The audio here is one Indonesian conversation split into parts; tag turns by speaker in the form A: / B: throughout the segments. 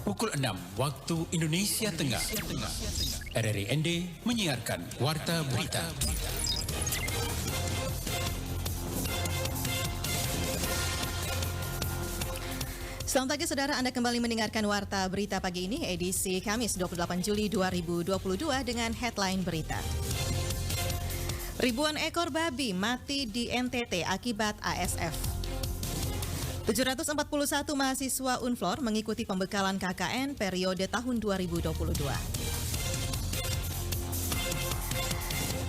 A: Pukul 6 waktu Indonesia Tengah. RRI menyiarkan Warta Berita.
B: Selamat pagi saudara, Anda kembali mendengarkan Warta Berita pagi ini, edisi Kamis 28 Juli 2022 dengan headline berita. Ribuan ekor babi mati di NTT akibat ASF. 741 mahasiswa Unflor mengikuti pembekalan KKN periode tahun 2022.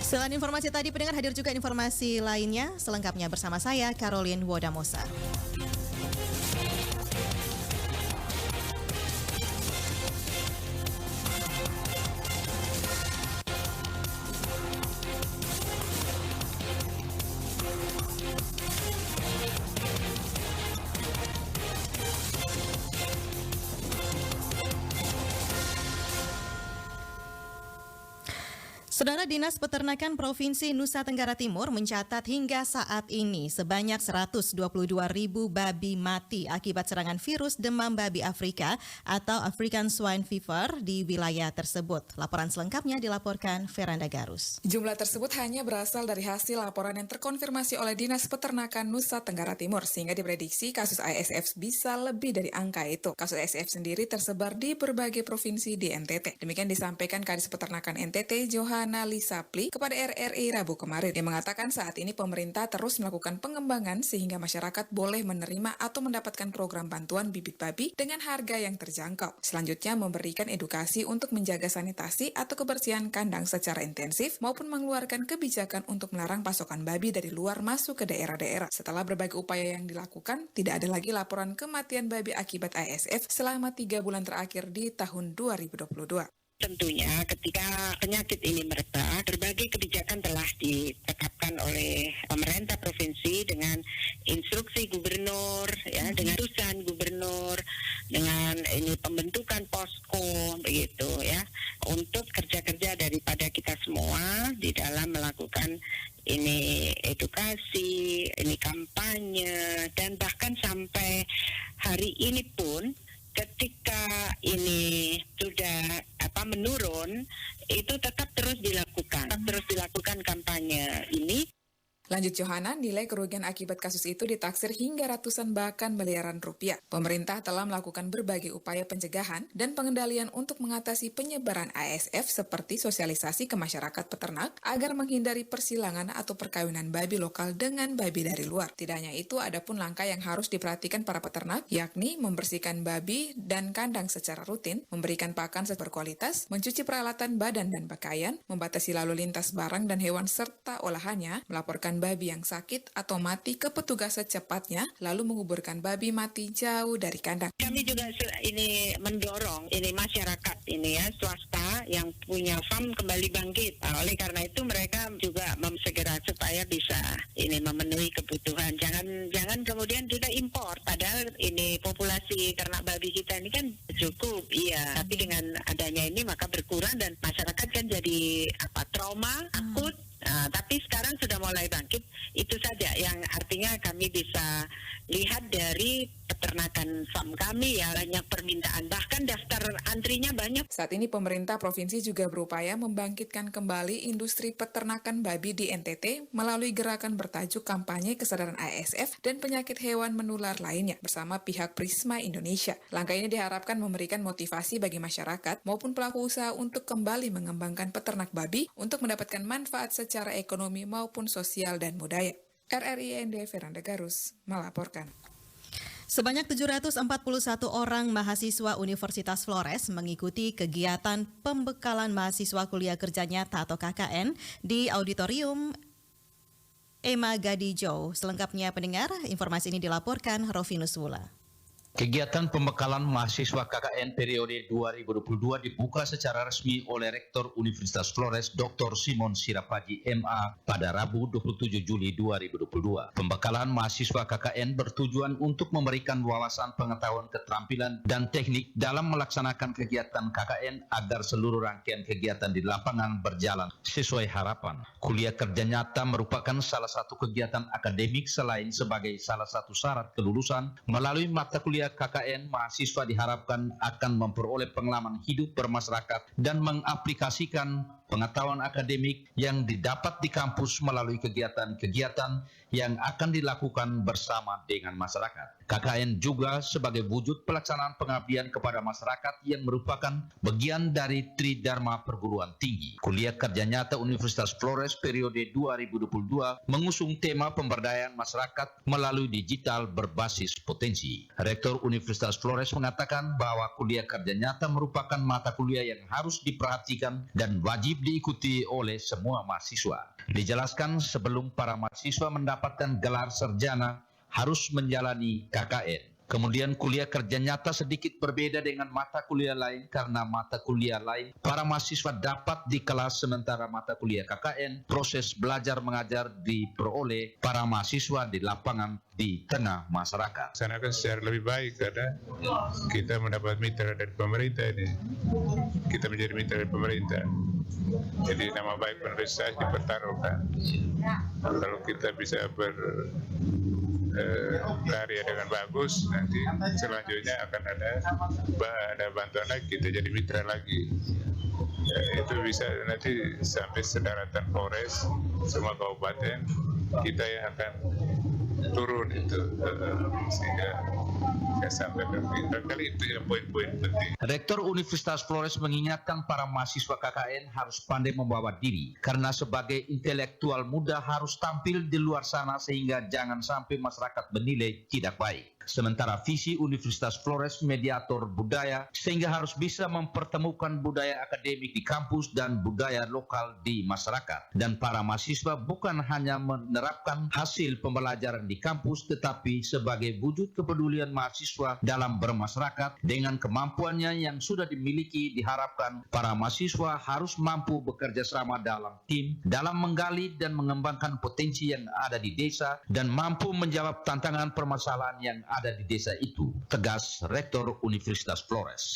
B: Selain informasi tadi, pendengar, hadir juga informasi lainnya. Selengkapnya bersama saya, Caroline Wodamosa. Saudara, Dinas Peternakan Provinsi Nusa Tenggara Timur mencatat hingga saat ini sebanyak 122.000 babi mati akibat serangan virus demam babi Afrika atau African Swine Fever di wilayah tersebut. Laporan selengkapnya dilaporkan Veranda Garus.
C: Jumlah tersebut hanya berasal dari hasil laporan yang terkonfirmasi oleh Dinas Peternakan Nusa Tenggara Timur, sehingga diprediksi kasus ASF bisa lebih dari angka itu. Kasus ASF sendiri tersebar di berbagai provinsi di NTT. Demikian disampaikan Kadis Peternakan NTT, Johanna Lisapli, kepada RRI Rabu kemarin. Dia mengatakan saat ini pemerintah terus melakukan pengembangan sehingga masyarakat boleh menerima atau mendapatkan program bantuan bibit babi dengan harga yang terjangkau. Selanjutnya memberikan edukasi untuk menjaga sanitasi atau kebersihan kandang secara intensif maupun mengeluarkan kebijakan untuk melarang pasokan babi dari luar masuk ke daerah-daerah. Setelah berbagai upaya yang dilakukan, tidak ada lagi laporan kematian babi akibat ASF selama 3 bulan terakhir di tahun 2022.
D: Tentunya ketika penyakit ini mereda, berbagai kebijakan telah ditetapkan oleh pemerintah provinsi dengan instruksi gubernur, ya, dengan keputusan gubernur, dengan ini pembentukan posko, begitu ya, untuk kerja-kerja daripada kita semua di dalam melakukan ini edukasi, ini kampanye, dan bahkan sampai hari ini pun ketika ini sudah menurun, itu tetap terus dilakukan kampanye ini.
C: Lanjut Johanna, nilai kerugian akibat kasus itu ditaksir hingga ratusan bahkan miliaran rupiah. Pemerintah telah melakukan berbagai upaya pencegahan dan pengendalian untuk mengatasi penyebaran ASF seperti sosialisasi ke masyarakat peternak agar menghindari persilangan atau perkawinan babi lokal dengan babi dari luar. Tidak hanya itu, ada pun langkah yang harus diperhatikan para peternak, yakni membersihkan babi dan kandang secara rutin, memberikan pakan berkualitas, mencuci peralatan badan dan pakaian, membatasi lalu lintas barang dan hewan serta olahannya, melaporkan babi yang sakit atau mati ke petugas secepatnya, lalu menguburkan babi mati jauh dari kandang.
D: Kami juga ini mendorong ini masyarakat ini ya, swasta yang punya farm kembali bangkit. Nah, oleh karena itu mereka juga segera supaya bisa ini memenuhi kebutuhan. Jangan kemudian kita impor, padahal ini populasi ternak babi kita ini kan cukup, iya. Tapi dengan adanya ini maka berkurang dan masyarakat kan jadi trauma akut. Nah, tapi sekarang sudah mulai bangkit. Itu saja yang artinya kami bisa lihat dari peternakan farm kami ya, banyak permintaan, bahkan daftar antrinya banyak.
C: Saat ini pemerintah provinsi juga berupaya membangkitkan kembali industri peternakan babi di NTT melalui gerakan bertajuk kampanye kesadaran ASF dan penyakit hewan menular lainnya bersama pihak Prisma Indonesia. Langkah ini diharapkan memberikan motivasi bagi masyarakat maupun pelaku usaha untuk kembali mengembangkan peternak babi untuk mendapatkan manfaat secara ekonomi maupun sosial dan budaya. RRI Veranda Garus melaporkan.
B: Sebanyak 741 orang mahasiswa Universitas Flores mengikuti kegiatan pembekalan mahasiswa kuliah kerja nyata atau KKN di Auditorium Ema Gadijo. Selengkapnya pendengar, informasi ini dilaporkan Rovinus Wula.
E: Kegiatan pembekalan mahasiswa KKN periode 2022 dibuka secara resmi oleh Rektor Universitas Flores Dr. Simon Sirapaji MA pada Rabu 27 Juli 2022. Pembekalan mahasiswa KKN bertujuan untuk memberikan wawasan pengetahuan, keterampilan, dan teknik dalam melaksanakan kegiatan KKN agar seluruh rangkaian kegiatan di lapangan berjalan sesuai harapan. Kuliah kerja nyata merupakan salah satu kegiatan akademik selain sebagai salah satu syarat kelulusan melalui mata kuliah kuliah KKN, mahasiswa diharapkan akan memperoleh pengalaman hidup bermasyarakat dan mengaplikasikan pengetahuan akademik yang didapat di kampus melalui kegiatan-kegiatan yang akan dilakukan bersama dengan masyarakat. KKN juga sebagai wujud pelaksanaan pengabdian kepada masyarakat yang merupakan bagian dari Tridharma Perguruan Tinggi. Kuliah Kerja Nyata Universitas Flores periode 2022 mengusung tema pemberdayaan masyarakat melalui digital berbasis potensi. Rektor Universitas Flores mengatakan bahwa kuliah kerja nyata merupakan mata kuliah yang harus diperhatikan dan wajib diikuti oleh semua mahasiswa. Dijelaskan sebelum para mahasiswa mendapatkan gelar sarjana harus menjalani KKN. Kemudian kuliah kerja nyata sedikit berbeda dengan mata kuliah lain karena mata kuliah lain para mahasiswa dapat di kelas, sementara mata kuliah KKN proses belajar mengajar diperoleh para mahasiswa di lapangan di tengah masyarakat.
F: Laksanakan secara lebih baik karena kita mendapat mitra dari pemerintah ini. Kita menjadi mitra dari pemerintah. Jadi nama baik universitas dipertaruhkan. Kalau kita bisa berkarya dengan bagus, nanti selanjutnya akan ada bantuan lagi, kita jadi mitra lagi. Itu bisa nanti sampai sedaratan Polres, semua kabupaten kita yang akan turun itu, sehingga sampai kali itu yang poin-poin penting.
E: Rektor Universitas Flores mengingatkan para mahasiswa KKN harus pandai membawa diri karena sebagai intelektual muda harus tampil di luar sana sehingga jangan sampai masyarakat menilai tidak baik. Sementara visi Universitas Flores mediator budaya sehingga harus bisa mempertemukan budaya akademik di kampus dan budaya lokal di masyarakat. Dan para mahasiswa bukan hanya menerapkan hasil pembelajaran di kampus tetapi sebagai wujud kepedulian mahasiswa dalam bermasyarakat dengan kemampuannya yang sudah dimiliki. Diharapkan para mahasiswa harus mampu bekerja sama dalam tim dalam menggali dan mengembangkan potensi yang ada di desa dan mampu menjawab tantangan permasalahan yang ada di desa itu, tegas Rektor Universitas Flores.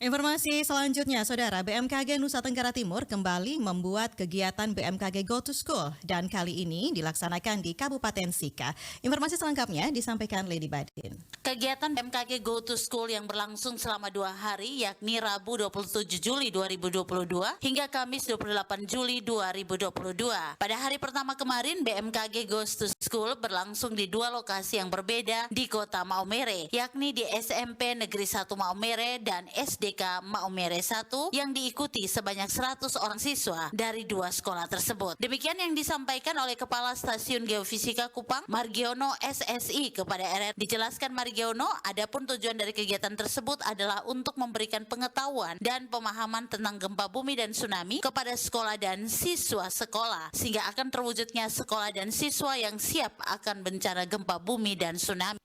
B: Informasi selanjutnya, Saudara, BMKG Nusa Tenggara Timur kembali membuat kegiatan BMKG Go to School dan kali ini dilaksanakan di Kabupaten Sika. Informasi selengkapnya disampaikan Lady Badin.
G: Kegiatan BMKG Go to School yang berlangsung selama 2 hari yakni Rabu 27 Juli 2022 hingga Kamis 28 Juli 2022. Pada hari pertama kemarin BMKG Goes to School berlangsung di 2 lokasi yang berbeda di Kota Maumere, yakni di SMP Negeri 1 Maumere dan SDK Maumere 1 yang diikuti sebanyak 100 orang siswa dari 2 sekolah tersebut. Demikian yang disampaikan oleh Kepala Stasiun Geofisika Kupang, Margiono SSI kepada RRI. Dijelaskan Margiono, adapun tujuan dari kegiatan tersebut adalah untuk memberikan pengetahuan dan pemahaman tentang gempa bumi dan tsunami kepada sekolah dan siswa sekolah, sehingga akan terwujudnya sekolah dan siswa yang siap akan bencana gempa bumi dan tsunami.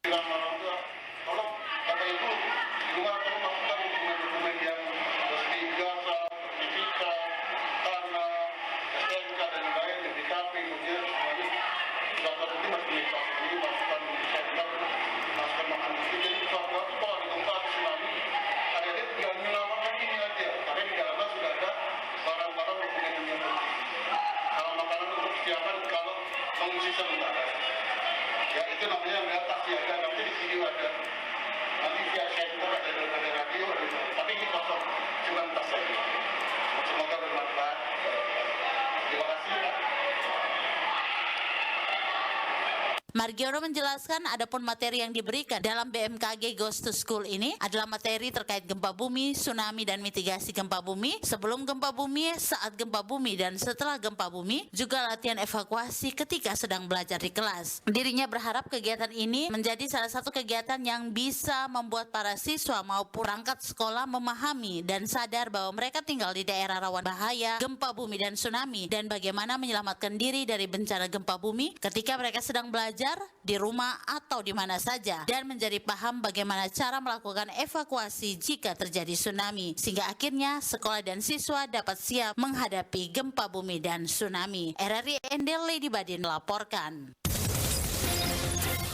G: Margiono menjelaskan adapun materi yang diberikan dalam BMKG Goes to School ini adalah materi terkait gempa bumi, tsunami dan mitigasi gempa bumi, sebelum gempa bumi, saat gempa bumi dan setelah gempa bumi, juga latihan evakuasi ketika sedang belajar di kelas. Dirinya berharap kegiatan ini menjadi salah satu kegiatan yang bisa membuat para siswa maupun perangkat sekolah memahami dan sadar bahwa mereka tinggal di daerah rawan bahaya gempa bumi dan tsunami dan bagaimana menyelamatkan diri dari bencana gempa bumi ketika mereka sedang belajar di rumah atau di mana saja, dan menjadi paham bagaimana cara melakukan evakuasi jika terjadi tsunami, sehingga akhirnya sekolah dan siswa dapat siap menghadapi gempa bumi dan tsunami. RRI Endel Lady Badin melaporkan.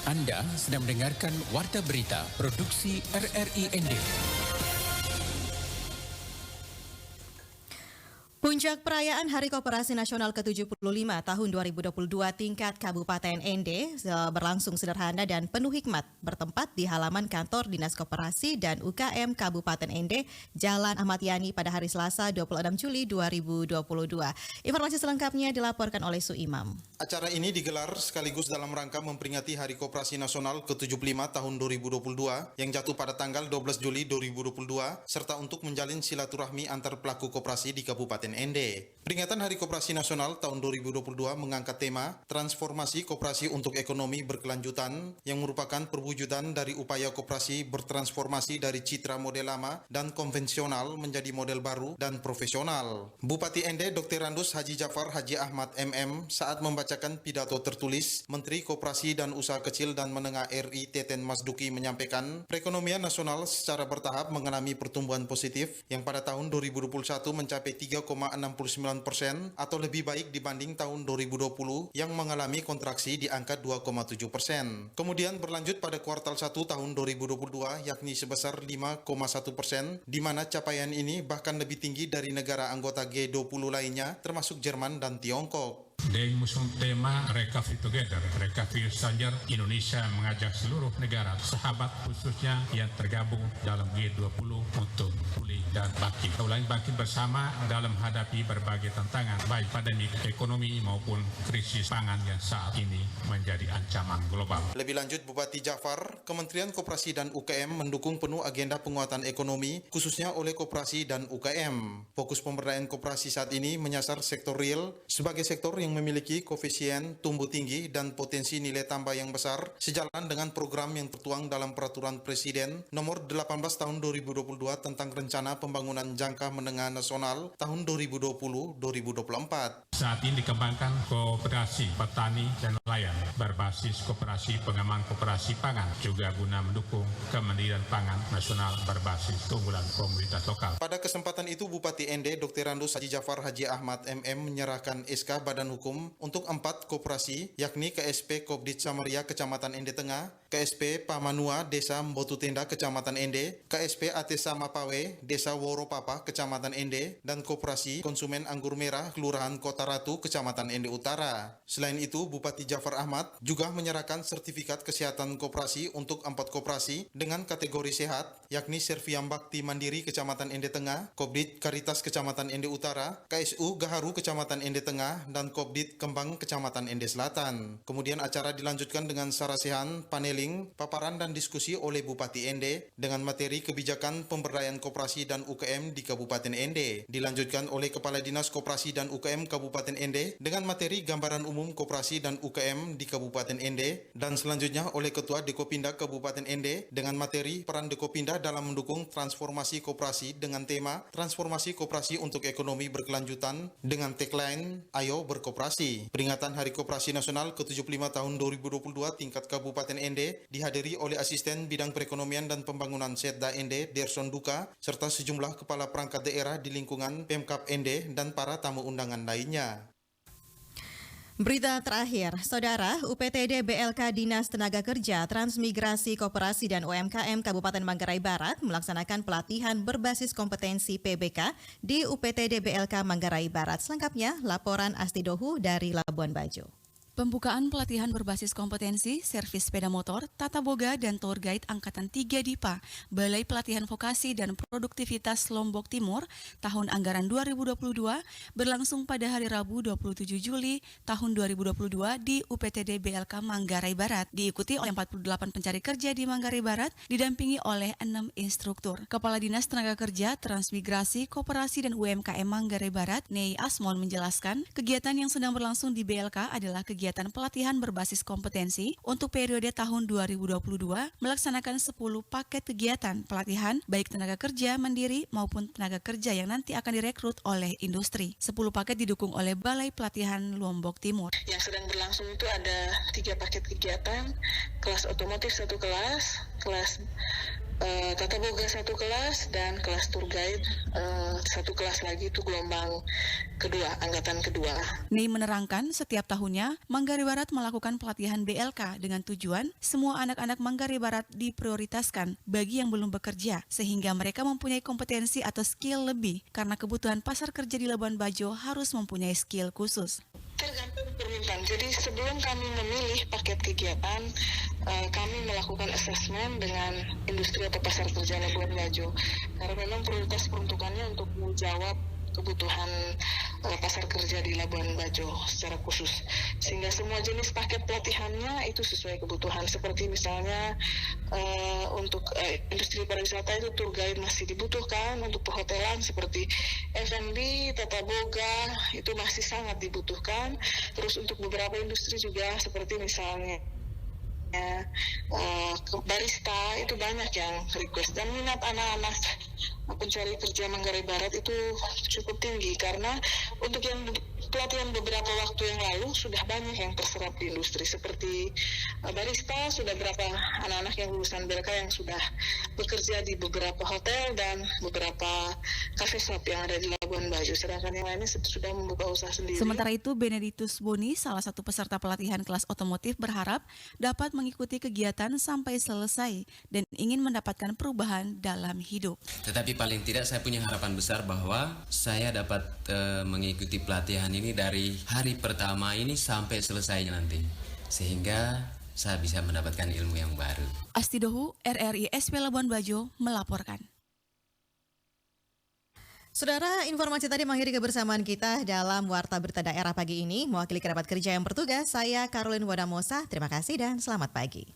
A: Anda sedang mendengarkan Warta Berita Produksi RRI Endel.
B: Puncak perayaan Hari Koperasi Nasional ke-75 tahun 2022 tingkat Kabupaten ND berlangsung sederhana dan penuh hikmat, bertempat di halaman kantor Dinas Koperasi dan UKM Kabupaten ND, Jalan Ahmad Yani pada hari Selasa 26 Juli 2022. Informasi selengkapnya dilaporkan oleh Suimam.
H: Acara ini digelar sekaligus dalam rangka memperingati Hari Koperasi Nasional ke-75 tahun 2022 yang jatuh pada tanggal 12 Juli 2022 serta untuk menjalin silaturahmi antar pelaku koperasi di Kabupaten ND. Peringatan Hari Koperasi Nasional tahun 2022 mengangkat tema Transformasi Koperasi untuk Ekonomi Berkelanjutan yang merupakan perwujudan dari upaya koperasi bertransformasi dari citra model lama dan konvensional menjadi model baru dan profesional. Bupati ND Dr. Randus Haji Jafar Haji Ahmad MM saat membacakan pidato tertulis, Menteri Koperasi dan Usaha Kecil dan Menengah RI Teten Masduki menyampaikan, perekonomian nasional secara bertahap mengalami pertumbuhan positif yang pada tahun 2021 mencapai 3,69% atau lebih baik dibanding tahun 2020 yang mengalami kontraksi di angka 2,7%. Kemudian berlanjut pada kuartal 1 tahun 2022 yakni sebesar 5,1%, di mana capaian ini bahkan lebih tinggi dari negara anggota G20 lainnya termasuk Jerman dan Tiongkok.
I: Dengan mengusung tema Recovery Together, Recovery Sanger, Indonesia mengajak seluruh negara sahabat khususnya yang tergabung dalam G20 untuk pulih dan bangkit. Ulangi bangkit bersama dalam menghadapi berbagai tantangan, baik pandemi ekonomi maupun krisis pangan yang saat ini menjadi ancaman global.
H: Lebih lanjut, Bupati Jafar, Kementerian Koperasi dan UKM mendukung penuh agenda penguatan ekonomi, khususnya oleh koperasi dan UKM. Fokus pemberdayaan koperasi saat ini menyasar sektor real sebagai sektor yang memiliki koefisien tumbuh tinggi dan potensi nilai tambah yang besar sejalan dengan program yang tertuang dalam Peraturan Presiden Nomor 18 Tahun 2022 tentang Rencana Pembangunan Jangka Menengah Nasional tahun 2020-2024.
I: Saat ini dikembangkan kooperasi petani dan nelayan berbasis koperasi pengembangan koperasi pangan juga guna mendukung kemandirian pangan nasional berbasis keunggulan komoditas lokal.
H: Pada kesempatan itu Bupati ND Dr. Randus Haji Jafar Haji Ahmad MM menyerahkan SK Badan Hukum untuk 4 koperasi yakni KSP Kopdit Samaria Kecamatan ND Tengah, KSP Pamanua Desa Mbotu Tenda Kecamatan ND, KSP Atesa Mapawe Desa Woropapa Kecamatan ND, dan Koperasi Konsumen Anggur Merah Kelurahan Kota Ratu Kecamatan ND Utara. Selain itu, Bupati Jafar Ahmad juga menyerahkan sertifikat kesehatan koperasi untuk 4 koperasi dengan kategori sehat yakni Serviam Bakti Mandiri Kecamatan ND Tengah, Kopdit Karitas Kecamatan ND Utara, KSU Gaharu Kecamatan ND Tengah, dan Kopdit Kembang Kecamatan ND Selatan. Kemudian acara dilanjutkan dengan sarasehan, paneling, paparan dan diskusi oleh Bupati ND dengan materi kebijakan pemberdayaan koperasi dan UKM di Kabupaten ND. Dilanjutkan oleh Kepala Dinas Koperasi dan UKM Kabupaten ND dengan materi gambaran umum koperasi dan UKM di Kabupaten ND, dan selanjutnya oleh Ketua Dekopinda Kabupaten ND dengan materi peran Dekopinda dalam mendukung transformasi koperasi dengan tema Transformasi Koperasi untuk Ekonomi Berkelanjutan dengan tagline Ayo Berkoperasi. Peringatan Hari Koperasi Nasional ke-75 tahun 2022 tingkat Kabupaten ND dihadiri oleh Asisten Bidang Perekonomian dan Pembangunan Setda ND Derson Duka serta sejumlah kepala perangkat daerah di lingkungan Pemkab ND dan para tamu undangan lainnya.
B: Berita terakhir, Saudara, UPTD BLK Dinas Tenaga Kerja, Transmigrasi Koperasi dan UMKM Kabupaten Manggarai Barat melaksanakan pelatihan berbasis kompetensi PBK di UPTD BLK Manggarai Barat. Selengkapnya, laporan Asti Dohu dari Labuan Bajo.
J: Pembukaan pelatihan berbasis kompetensi, servis sepeda motor, tata boga, dan tour guide Angkatan 3 DIPA, Balai Pelatihan Vokasi dan Produktivitas Lombok Timur, tahun anggaran 2022, berlangsung pada hari Rabu 27 Juli tahun 2022 di UPTD BLK Manggarai Barat, diikuti oleh 48 pencari kerja di Manggarai Barat, didampingi oleh 6 instruktur. Kepala Dinas Tenaga Kerja, Transmigrasi, Koperasi, dan UMKM Manggarai Barat, Nei Asmon menjelaskan, kegiatan yang sedang berlangsung di BLK adalah kegiatan pelatihan berbasis kompetensi untuk periode tahun 2022 melaksanakan 10 paket kegiatan pelatihan baik tenaga kerja mandiri maupun tenaga kerja yang nanti akan direkrut oleh industri. 10 paket didukung oleh Balai Pelatihan Lombok Timur.
K: Yang sedang berlangsung itu ada 3 paket kegiatan, kelas otomotif 1 kelas tata boga 1 kelas dan kelas tour guide 1 kelas lagi itu gelombang kedua, angkatan kedua.
J: Nei menerangkan setiap tahunnya Manggarai Barat melakukan pelatihan BLK dengan tujuan semua anak-anak Manggarai Barat diprioritaskan bagi yang belum bekerja sehingga mereka mempunyai kompetensi atau skill lebih karena kebutuhan pasar kerja di Labuan Bajo harus mempunyai skill khusus.
K: Tergantung permintaan. Jadi sebelum kami memilih paket kegiatan, kami melakukan assessment dengan industri atau pasar kerja Labuan Bajo. Karena memang prioritas peruntukannya untuk menjawab kebutuhan pasar kerja di Labuan Bajo secara khusus. Sehingga semua jenis paket pelatihannya itu sesuai kebutuhan. Seperti misalnya untuk industri pariwisata itu tour guide masih dibutuhkan, untuk perhotelan seperti F&B, tata boga itu masih sangat dibutuhkan. Terus untuk beberapa industri juga seperti misalnya barista itu banyak yang request, dan minat anak-anak pencari kerja Manggarai Barat itu cukup tinggi karena untuk yang pelatihan beberapa waktu yang lalu sudah banyak yang terserap di industri seperti barista, sudah berapa anak-anak yang lulusan BLK yang sudah bekerja di beberapa hotel dan beberapa cafe shop yang ada di Labuan Bajo, sedangkan yang lainnya sudah membuka usaha sendiri.
J: Sementara itu Benedictus Boni, salah satu peserta pelatihan kelas otomotif, berharap dapat mengikuti kegiatan sampai selesai dan ingin mendapatkan perubahan dalam hidup.
L: Tetapi paling tidak saya punya harapan besar bahwa saya dapat mengikuti pelatihan ini dari hari pertama ini sampai selesainya nanti, sehingga saya bisa mendapatkan ilmu yang baru.
J: Astidohu, RRI SP Labuan Bajo melaporkan.
B: Saudara, informasi tadi mengakhiri kebersamaan kita dalam Warta Berita Daerah pagi ini. Mewakili kerabat kerja yang bertugas, saya Caroline Wadamosa. Terima kasih dan selamat pagi.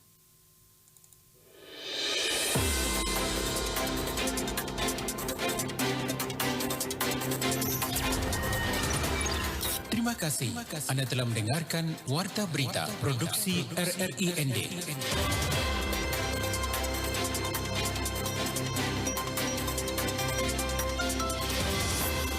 A: Terima kasih. Anda telah mendengarkan Warta Berita Produksi RRI ND.